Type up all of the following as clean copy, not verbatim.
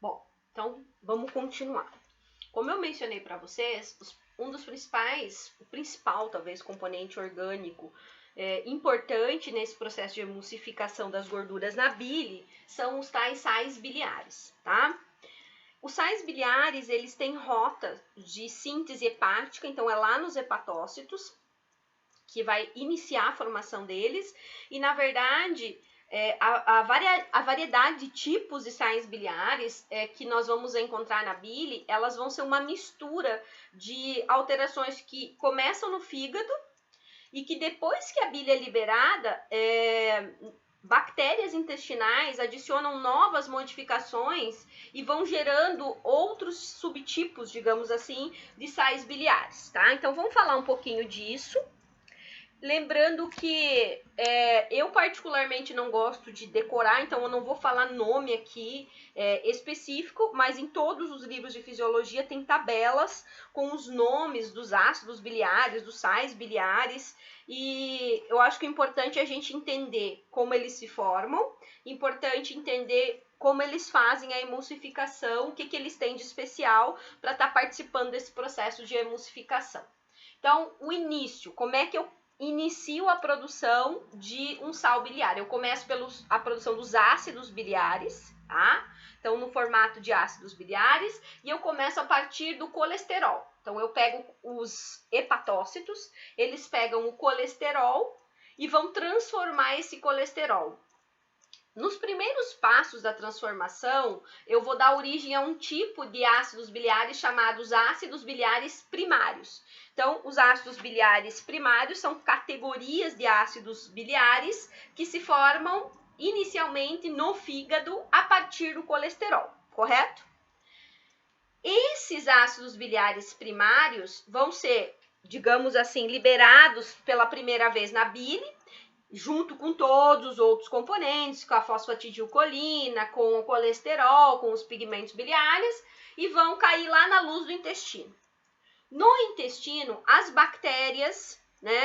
Bom, então vamos continuar. Como eu mencionei para vocês, um dos o principal talvez componente orgânico importante nesse processo de emulsificação das gorduras na bile são os tais sais biliares, tá? Os sais biliares, eles têm rota de síntese hepática, então é lá nos hepatócitos que vai iniciar a formação deles, e na verdade a variedade de tipos de sais biliares que nós vamos encontrar na bile, elas vão ser uma mistura de alterações que começam no fígado e que depois que a bile é liberada, bactérias intestinais adicionam novas modificações e vão gerando outros subtipos, digamos assim, de sais biliares, tá? Então vamos falar um pouquinho disso. Lembrando que eu particularmente não gosto de decorar, então eu não vou falar nome aqui específico, mas em todos os livros de fisiologia tem tabelas com os nomes dos ácidos biliares, dos sais biliares, e eu acho que o importante é a gente entender como eles se formam, importante entender como eles fazem a emulsificação, o que eles têm de especial para estar participando desse processo de emulsificação. Então, o início, como é que eu inicio a produção de um sal biliar? Eu começo pela produção dos ácidos biliares, tá? Então, no formato de ácidos biliares, e eu começo a partir do colesterol. Então, eu pego os hepatócitos, eles pegam o colesterol e vão transformar esse colesterol. Nos primeiros passos da transformação, eu vou dar origem a um tipo de ácidos biliares chamados ácidos biliares primários. Então, os ácidos biliares primários são categorias de ácidos biliares que se formam inicialmente no fígado a partir do colesterol, correto? Esses ácidos biliares primários vão ser, digamos assim, liberados pela primeira vez na bile, junto com todos os outros componentes, com a fosfatidilcolina, com o colesterol, com os pigmentos biliares, e vão cair lá na luz do intestino. No intestino, as bactérias,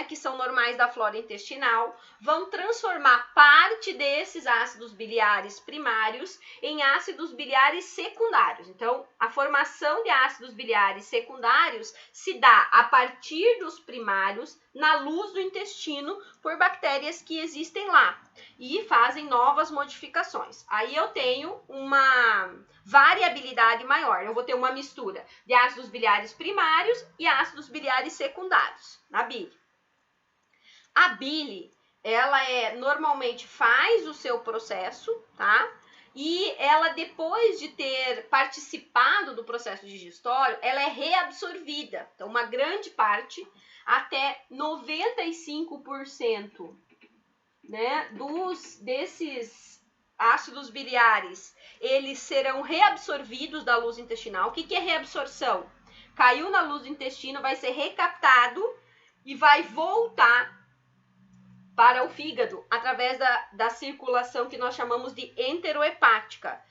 que são normais da flora intestinal, vão transformar parte desses ácidos biliares primários em ácidos biliares secundários. Então, a formação de ácidos biliares secundários se dá a partir dos primários na luz do intestino por bactérias que existem lá e fazem novas modificações. Aí eu tenho uma variabilidade maior. Eu vou ter uma mistura de ácidos biliares primários e ácidos biliares secundários na bile. A bile, ela normalmente faz o seu processo, tá? E ela, depois de ter participado do processo digestório, ela é reabsorvida. Então, uma grande parte, até 95%, desses ácidos biliares, eles serão reabsorvidos da luz intestinal. O que é reabsorção? Caiu na luz do intestino, vai ser recaptado e vai voltar para o fígado, através da circulação que nós chamamos de enterohepática.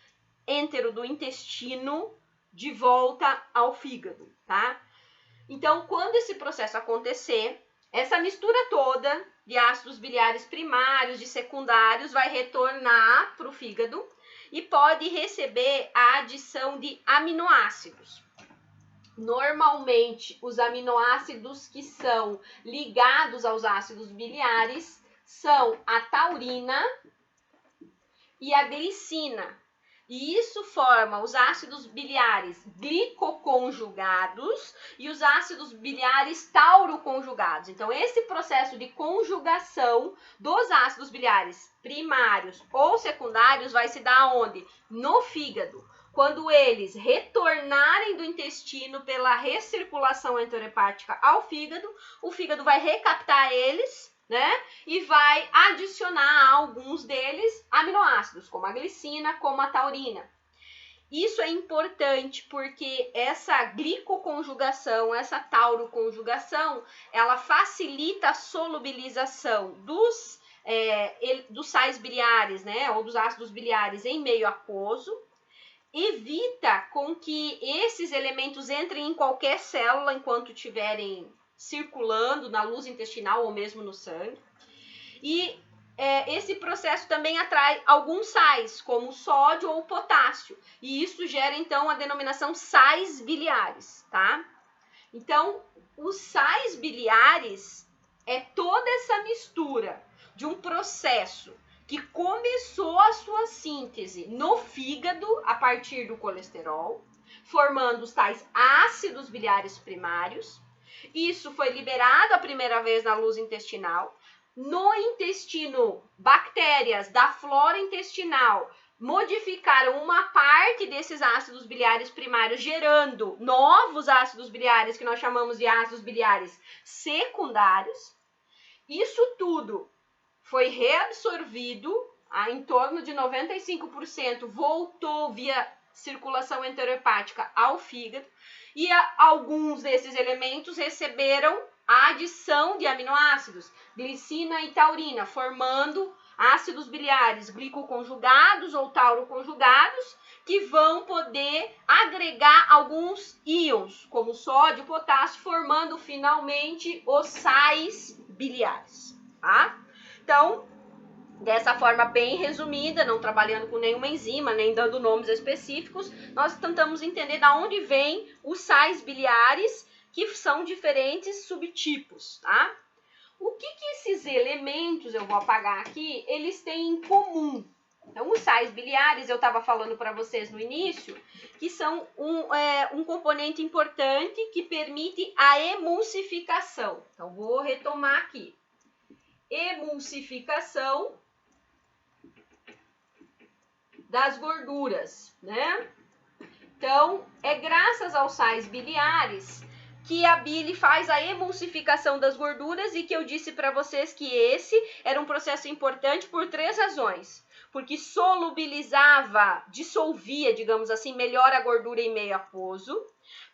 Entero do intestino de volta ao fígado, tá? Então, quando esse processo acontecer, essa mistura toda de ácidos biliares primários, de secundários, vai retornar para o fígado e pode receber a adição de aminoácidos. Normalmente, os aminoácidos que são ligados aos ácidos biliares são a taurina e a glicina. E isso forma os ácidos biliares glicoconjugados e os ácidos biliares tauroconjugados. Então, esse processo de conjugação dos ácidos biliares primários ou secundários vai se dar onde? No fígado. Quando eles retornarem do intestino pela recirculação enterohepática ao fígado, o fígado vai recaptar eles, e vai adicionar a alguns deles aminoácidos, como a glicina, como a taurina. Isso é importante porque essa glicoconjugação, essa tauroconjugação, ela facilita a solubilização dos sais biliares, ou dos ácidos biliares em meio aquoso, evita com que esses elementos entrem em qualquer célula enquanto estiverem circulando na luz intestinal ou mesmo no sangue. E esse processo também atrai alguns sais, como o sódio ou o potássio. E isso gera, então, a denominação sais biliares, tá? Então, os sais biliares é toda essa mistura de um processo que começou a sua síntese no fígado a partir do colesterol, formando os tais ácidos biliares primários. Isso foi liberado a primeira vez na luz intestinal. No intestino, bactérias da flora intestinal modificaram uma parte desses ácidos biliares primários, gerando novos ácidos biliares, que nós chamamos de ácidos biliares secundários. Isso tudo foi reabsorvido, em torno de 95%, voltou via circulação enterohepática ao fígado, e alguns desses elementos receberam a adição de aminoácidos, glicina e taurina, formando ácidos biliares glicoconjugados ou tauroconjugados, que vão poder agregar alguns íons, como sódio e potássio, formando finalmente os sais biliares, tá? Então, dessa forma bem resumida, não trabalhando com nenhuma enzima, nem dando nomes específicos, nós tentamos entender de onde vêm os sais biliares, que são diferentes subtipos, tá? O que esses elementos, eu vou apagar aqui, eles têm em comum? Então, os sais biliares, eu estava falando para vocês no início, que são um componente importante que permite a emulsificação. Então, vou retomar aqui. Emulsificação das gorduras, né? Então, é graças aos sais biliares que a bile faz a emulsificação das gorduras, e que eu disse para vocês que esse era um processo importante por 3 razões. Porque solubilizava, dissolvia, digamos assim, melhor a gordura em meio aquoso,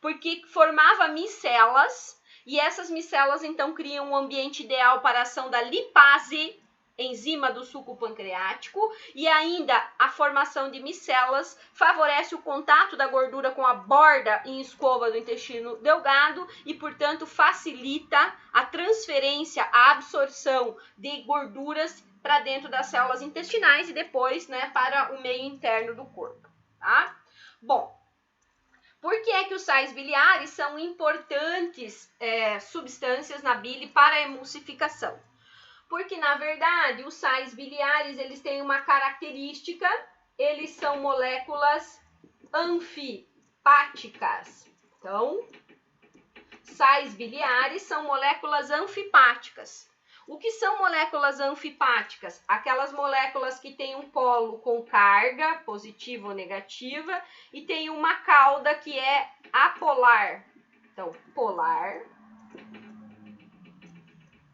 porque formava micelas, e essas micelas então criam um ambiente ideal para a ação da lipase, enzima do suco pancreático, e ainda a formação de micelas favorece o contato da gordura com a borda em escova do intestino delgado e, portanto, facilita a transferência, a absorção de gorduras para dentro das células intestinais e depois, né, para o meio interno do corpo, tá? Bom, por que é que os sais biliares são importantes substâncias na bile para a emulsificação? Porque, na verdade, os sais biliares, eles têm uma característica, eles são moléculas anfipáticas. Então, sais biliares são moléculas anfipáticas. O que são moléculas anfipáticas? Aquelas moléculas que têm um polo com carga, positiva ou negativa, e tem uma cauda que é apolar. Então, polar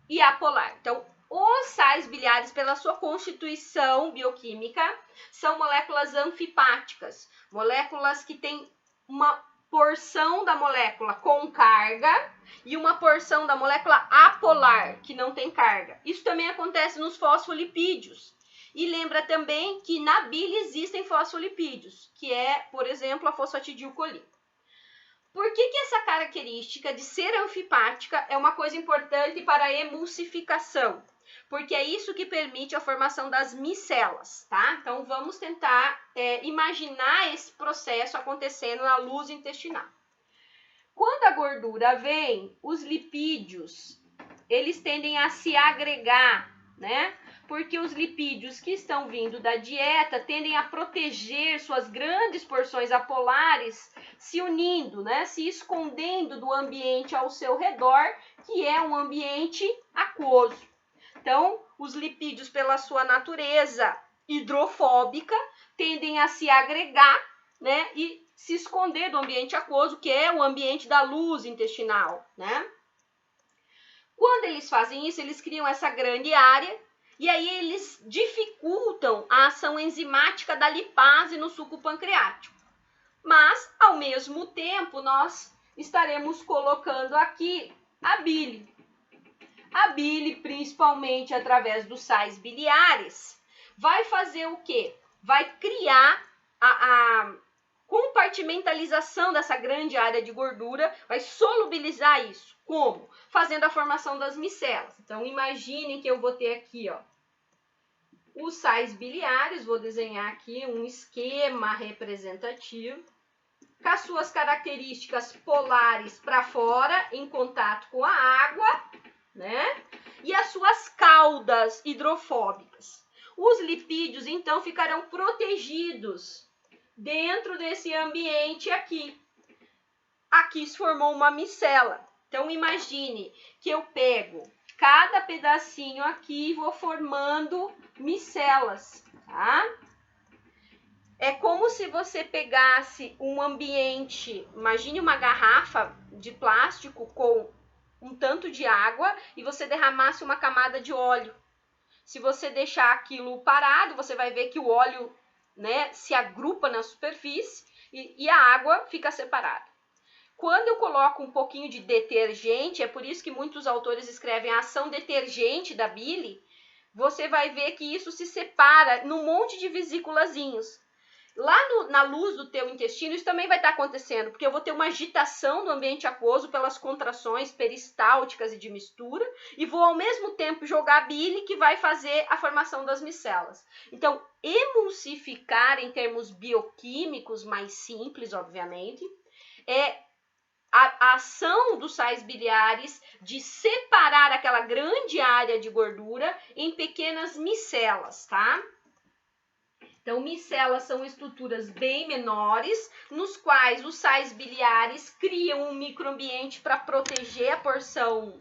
e apolar. Então, os sais biliares, pela sua constituição bioquímica, são moléculas anfipáticas, moléculas que têm uma porção da molécula com carga e uma porção da molécula apolar, que não tem carga. Isso também acontece nos fosfolipídios. E lembra também que na bile existem fosfolipídios, que é, por exemplo, a fosfatidilcolina. Por que essa característica de ser anfipática é uma coisa importante para a emulsificação? Porque é isso que permite a formação das micelas, tá? Então, vamos tentar imaginar esse processo acontecendo na luz intestinal. Quando a gordura vem, os lipídios, eles tendem a se agregar, né? Porque os lipídios que estão vindo da dieta tendem a proteger suas grandes porções apolares, se unindo, né? Se escondendo do ambiente ao seu redor, que é um ambiente aquoso. Então, os lipídios, pela sua natureza hidrofóbica, tendem a se agregar, né, e se esconder do ambiente aquoso, que é o ambiente da luz intestinal, né? Quando eles fazem isso, eles criam essa grande área, e aí eles dificultam a ação enzimática da lipase no suco pancreático. Mas, ao mesmo tempo, nós estaremos colocando aqui a bile. A bile, principalmente através dos sais biliares, vai fazer o quê? Vai criar a compartimentalização dessa grande área de gordura, vai solubilizar isso. Como? Fazendo a formação das micelas. Então, imaginem que eu vou ter aqui, ó, os sais biliares, vou desenhar aqui um esquema representativo, com as suas características polares para fora, em contato com a água, né? E as suas caudas hidrofóbicas. Os lipídios, então, ficarão protegidos dentro desse ambiente aqui. Aqui se formou uma micela. Então, imagine que eu pego cada pedacinho aqui e vou formando micelas, tá? É como se você pegasse um ambiente, imagine uma garrafa de plástico com um tanto de água e você derramasse uma camada de óleo. Se você deixar aquilo parado, você vai ver que o óleo, né, se agrupa na superfície e a água fica separada. Quando eu coloco um pouquinho de detergente, é por isso que muitos autores escrevem a ação detergente da bile, você vai ver que isso se separa num monte de vesículazinhos. Lá na luz do teu intestino, isso também vai estar acontecendo, porque eu vou ter uma agitação do ambiente aquoso pelas contrações peristálticas e de mistura, e vou ao mesmo tempo jogar a bile que vai fazer a formação das micelas. Então, emulsificar em termos bioquímicos mais simples, obviamente, é a ação dos sais biliares de separar aquela grande área de gordura em pequenas micelas, tá? Então, micelas são estruturas bem menores, nos quais os sais biliares criam um microambiente para proteger a porção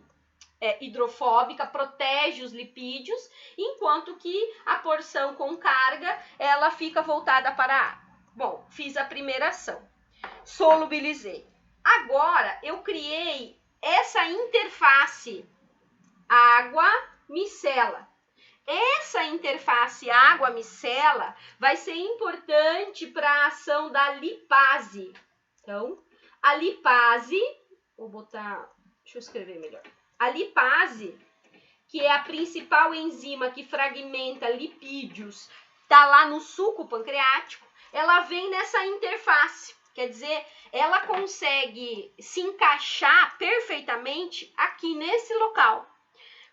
hidrofóbica, protege os lipídios, enquanto que a porção com carga, ela fica voltada para a água. Bom, fiz a primeira ação, solubilizei. Agora, eu criei essa interface água-micela. Essa interface água-micela vai ser importante para a ação da lipase. Então, a lipase, deixa eu escrever melhor. A lipase, que é a principal enzima que fragmenta lipídios, está lá no suco pancreático, ela vem nessa interface. Quer dizer, ela consegue se encaixar perfeitamente aqui nesse local.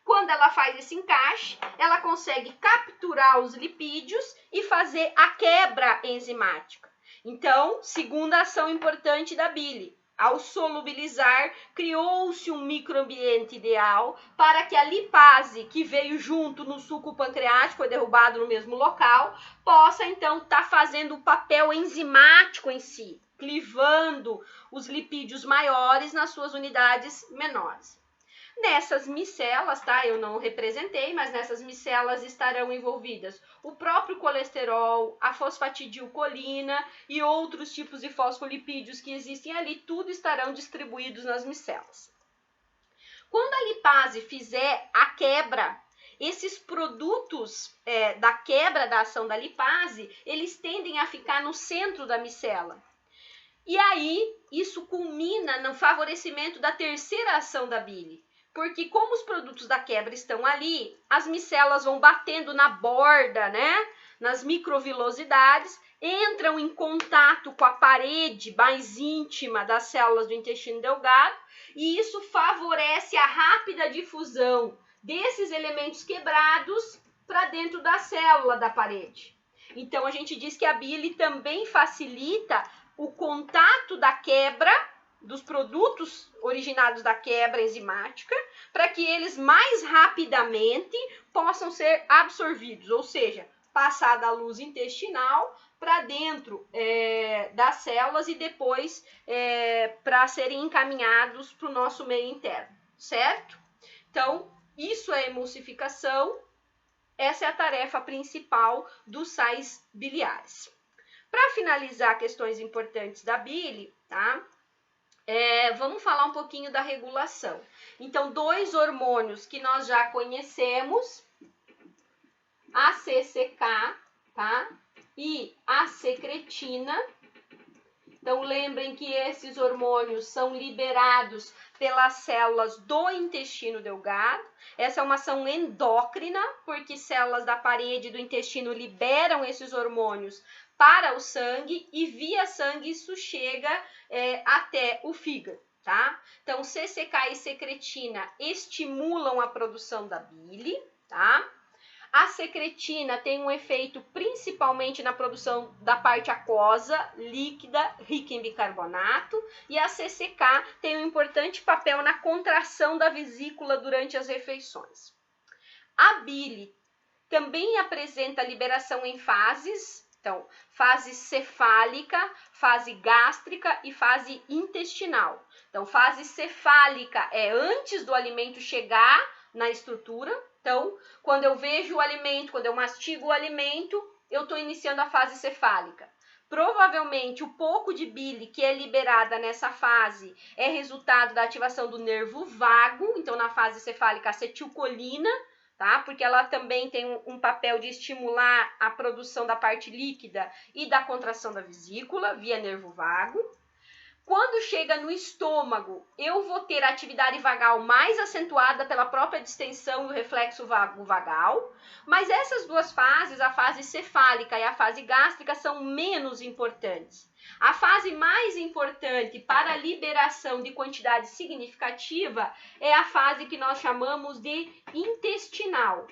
Quando ela faz esse encaixe, ela consegue capturar os lipídios e fazer a quebra enzimática. Então, segunda ação importante da bile. Ao solubilizar, criou-se um microambiente ideal para que a lipase, que veio junto no suco pancreático, foi derrubado no mesmo local, possa então estar fazendo o papel enzimático em si, clivando os lipídios maiores nas suas unidades menores. Nessas micelas, tá? Eu não representei, mas nessas micelas estarão envolvidas o próprio colesterol, a fosfatidilcolina e outros tipos de fosfolipídios que existem ali, tudo estarão distribuídos nas micelas. Quando a lipase fizer a quebra, esses produtos da quebra da ação da lipase, eles tendem a ficar no centro da micela. E aí, isso culmina no favorecimento da terceira ação da bile. Porque como os produtos da quebra estão ali, as micelas vão batendo na borda, né? Nas microvilosidades, entram em contato com a parede mais íntima das células do intestino delgado, e isso favorece a rápida difusão desses elementos quebrados para dentro da célula da parede. Então, a gente diz que a bile também facilita o contato da quebra dos produtos originados da quebra enzimática, para que eles mais rapidamente possam ser absorvidos, ou seja, passar da luz intestinal para dentro das células e depois para serem encaminhados para o nosso meio interno, certo? Então, isso é emulsificação, essa é a tarefa principal dos sais biliares. Para finalizar questões importantes da bile, tá? Vamos falar um pouquinho da regulação. Então, dois hormônios que nós já conhecemos, a CCK, tá? E a secretina. Então, lembrem que esses hormônios são liberados pelas células do intestino delgado. Essa é uma ação endócrina, porque células da parede do intestino liberam esses hormônios para o sangue e via sangue isso chega até o fígado, tá? Então, CCK e secretina estimulam a produção da bile, tá? A secretina tem um efeito principalmente na produção da parte aquosa, líquida, rica em bicarbonato, e a CCK tem um importante papel na contração da vesícula durante as refeições. A bile também apresenta liberação em fases, então, fase cefálica, fase gástrica e fase intestinal. Então, fase cefálica é antes do alimento chegar na estrutura. Então, quando eu vejo o alimento, quando eu mastigo o alimento, eu estou iniciando a fase cefálica. Provavelmente, o pouco de bile que é liberada nessa fase é resultado da ativação do nervo vago. Então, na fase cefálica, acetilcolina, tá? Porque ela também tem um papel de estimular a produção da parte líquida e da contração da vesícula via nervo vago. Quando chega no estômago, eu vou ter a atividade vagal mais acentuada pela própria distensão e o reflexo vagal, mas essas duas fases, a fase cefálica e a fase gástrica, são menos importantes. A fase mais importante para a liberação de quantidade significativa é a fase que nós chamamos de intestinal.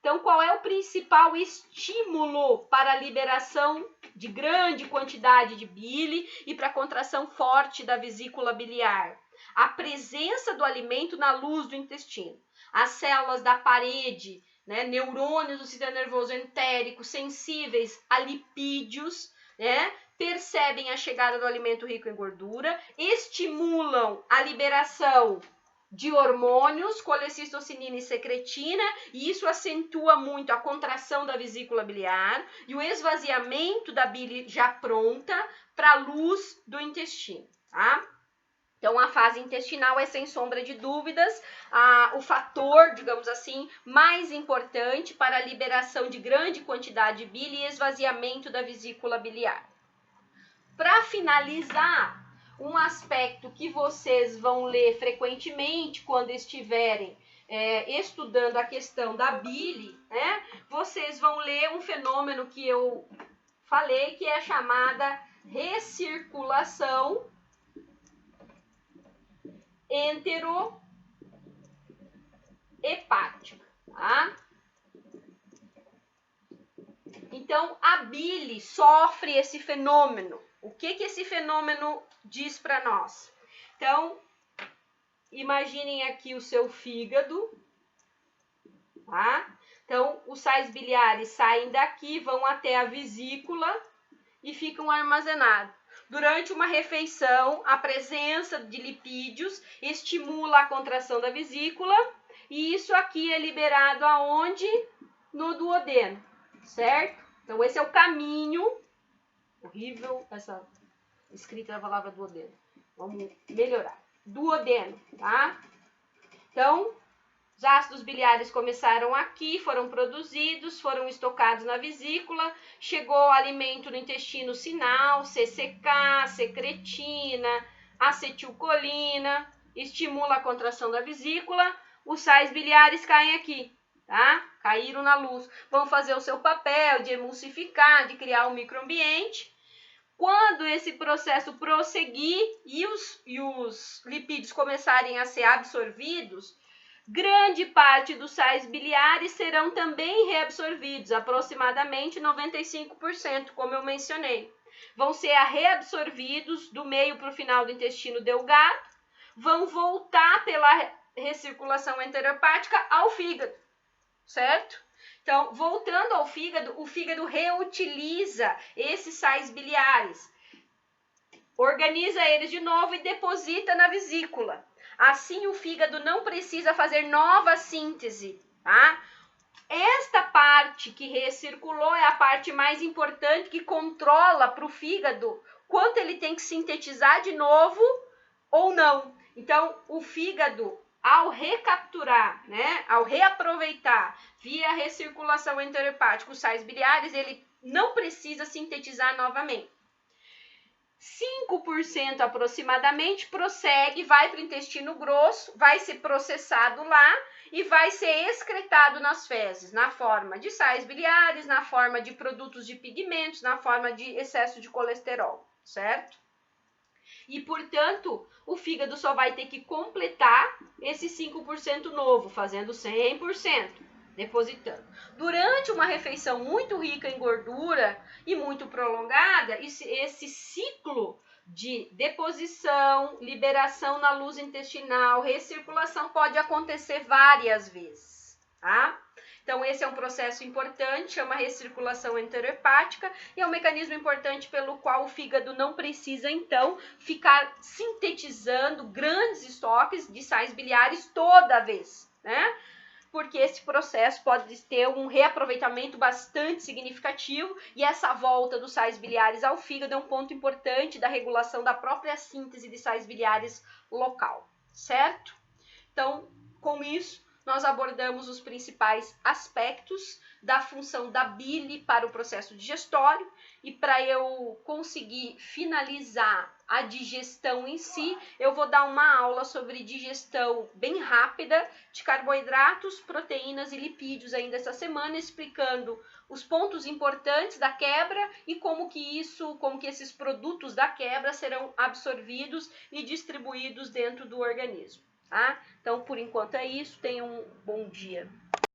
Então, qual é o principal estímulo para a liberação de grande quantidade de bile e para a contração forte da vesícula biliar? A presença do alimento na luz do intestino. As células da parede, neurônios do sistema nervoso entérico sensíveis a lipídios, percebem a chegada do alimento rico em gordura, estimulam a liberação de hormônios, colecistocinina e secretina, e isso acentua muito a contração da vesícula biliar e o esvaziamento da bile já pronta para a luz do intestino, tá? Então, a fase intestinal é, sem sombra de dúvidas, o fator, digamos assim, mais importante para a liberação de grande quantidade de bile e esvaziamento da vesícula biliar. Para finalizar, um aspecto que vocês vão ler frequentemente quando estiverem estudando a questão da bile, vocês vão ler um fenômeno que eu falei, que é a chamada recirculação enterohepática, tá? Então, a bile sofre esse fenômeno. O que esse fenômeno diz para nós? Então, imaginem aqui o seu fígado, tá? Então, os sais biliares saem daqui, vão até a vesícula e ficam armazenados. Durante uma refeição, a presença de lipídios estimula a contração da vesícula e isso aqui é liberado aonde? No duodeno, certo? Então, esse é o caminho. Horrível essa escrita da palavra duodeno. Vamos melhorar. Duodeno, tá? Então, os ácidos biliares começaram aqui, foram produzidos, foram estocados na vesícula, chegou o alimento no intestino sinal, CCK, secretina, acetilcolina, estimula a contração da vesícula, os sais biliares caem aqui, tá? Caíram na luz. Vão fazer o seu papel de emulsificar, de criar um microambiente. Quando esse processo prosseguir e os lipídios começarem a ser absorvidos, grande parte dos sais biliares serão também reabsorvidos, aproximadamente 95%, como eu mencionei. Vão ser reabsorvidos do meio para o final do intestino delgado, vão voltar pela recirculação enterohepática ao fígado, certo? Então, voltando ao fígado, o fígado reutiliza esses sais biliares, organiza eles de novo e deposita na vesícula. Assim, o fígado não precisa fazer nova síntese, tá? Esta parte que recirculou é a parte mais importante, que controla para o fígado quanto ele tem que sintetizar de novo ou não. Então, o fígado, ao recapturar, ao reaproveitar via recirculação enterohepática os sais biliares, ele não precisa sintetizar novamente. 5% aproximadamente prossegue, vai para o intestino grosso, vai ser processado lá e vai ser excretado nas fezes, na forma de sais biliares, na forma de produtos de pigmentos, na forma de excesso de colesterol, certo? E, portanto, o fígado só vai ter que completar esse 5% novo, fazendo 100%. depositando. Durante uma refeição muito rica em gordura e muito prolongada, esse ciclo de deposição, liberação na luz intestinal, recirculação pode acontecer várias vezes, tá? Então, esse é um processo importante, chama recirculação enterohepática, e é um mecanismo importante pelo qual o fígado não precisa, então, ficar sintetizando grandes estoques de sais biliares toda vez, né? Porque esse processo pode ter um reaproveitamento bastante significativo, e essa volta dos sais biliares ao fígado é um ponto importante da regulação da própria síntese de sais biliares local, certo? Então, com isso, nós abordamos os principais aspectos da função da bile para o processo digestório, e para eu conseguir finalizar a digestão em si, eu vou dar uma aula sobre digestão bem rápida de carboidratos, proteínas e lipídios ainda essa semana, explicando os pontos importantes da quebra e como que esses produtos da quebra serão absorvidos e distribuídos dentro do organismo. Tá? Então, por enquanto é isso. Tenham um bom dia.